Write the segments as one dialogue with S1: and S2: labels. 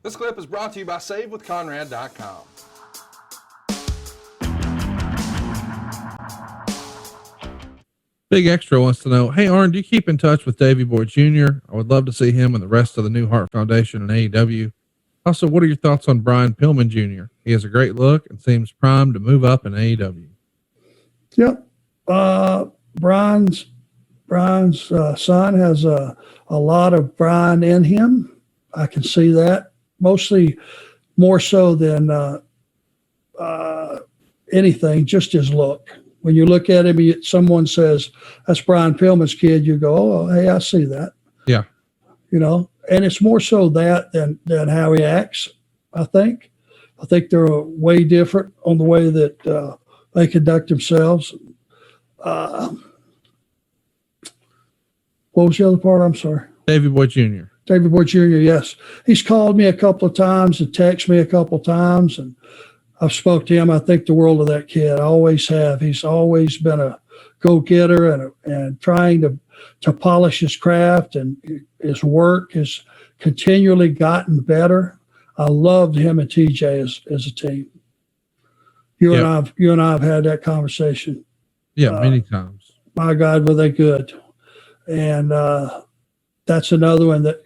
S1: This clip is brought to you by SaveWithConrad.com.
S2: Big Extra wants to know, hey, Arn, do you keep in touch with Davey Boy Jr.? I would love to see him and the rest of the New Heart Foundation and AEW. Also, what are your thoughts on Brian Pillman Jr.? He has a great look and seems primed to move up in AEW.
S3: Yep. Brian's son has a lot of Brian in him. I can see that. Mostly more so than anything, just his look. When you look at him, someone says, that's Brian Pillman's kid, you go, oh, hey, I see that.
S2: Yeah.
S3: You know, and it's more so that than how he acts, I think. I think they're way different on the way that they conduct themselves. What was the other part? I'm sorry.
S2: Davey Boy Jr.
S3: Davey Boy Jr., yes. He's called me a couple of times and texted me a couple of times, and I've spoke to him. I think the world of that kid. I always have. He's always been a go-getter and trying to polish his craft, and his work has continually gotten better. I loved him and TJ as a team. You and I have had that conversation.
S2: Yeah, many times.
S3: My God, were they good. And that's another one that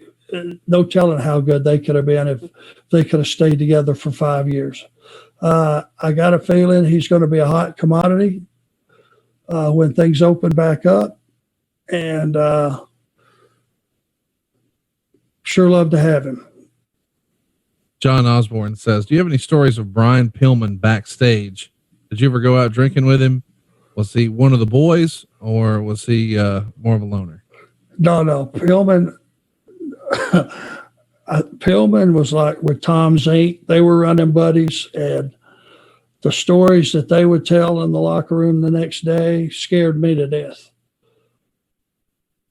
S3: no telling how good they could have been if they could have stayed together for 5 years. I got a feeling he's going to be a hot commodity when things open back up. And sure love to have him.
S2: John Osborne says, do you have any stories of Brian Pillman backstage? Did you ever go out drinking with him? Was he one of the boys, or was he more of a loner?
S3: No. Pillman was like with Tom Zink. They were running buddies, and the stories that they would tell in the locker room the next day scared me to death.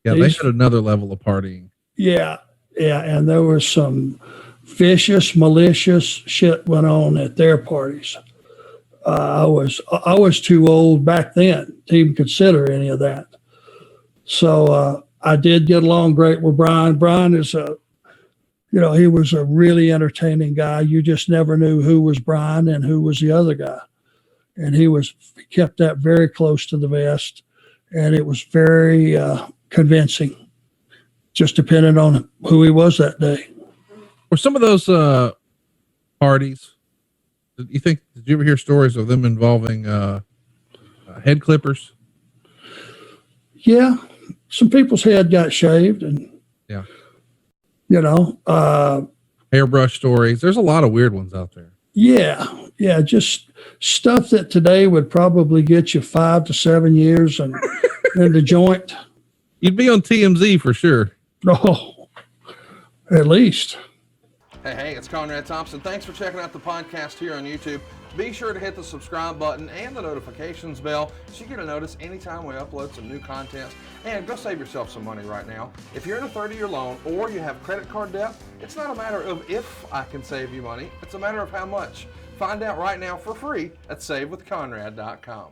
S2: Yeah, they had another level of partying.
S3: Yeah, and there was some vicious, malicious shit went on at their parties. I was too old back then to even consider any of that. So I did get along great with Brian. Brian is he was a really entertaining guy. You just never knew who was Brian and who was the other guy. And he kept that very close to the vest, and it was very convincing, just depending on who he was that day.
S2: Were some of those parties, did you ever hear stories of them involving head clippers?
S3: Yeah. Some people's head got shaved, and
S2: yeah,
S3: hairbrush
S2: stories. There's a lot of weird ones out there.
S3: Yeah. Just stuff that today would probably get you 5 to 7 years and in the joint.
S2: You'd be on TMZ for sure.
S3: Oh, at least.
S1: Hey, it's Conrad Thompson. Thanks for checking out the podcast here on YouTube. Be sure to hit the subscribe button and the notifications bell so you get a notice anytime we upload some new content. And go save yourself some money right now. If you're in a 30-year loan or you have credit card debt, it's not a matter of if I can save you money. It's a matter of how much. Find out right now for free at SaveWithConrad.com.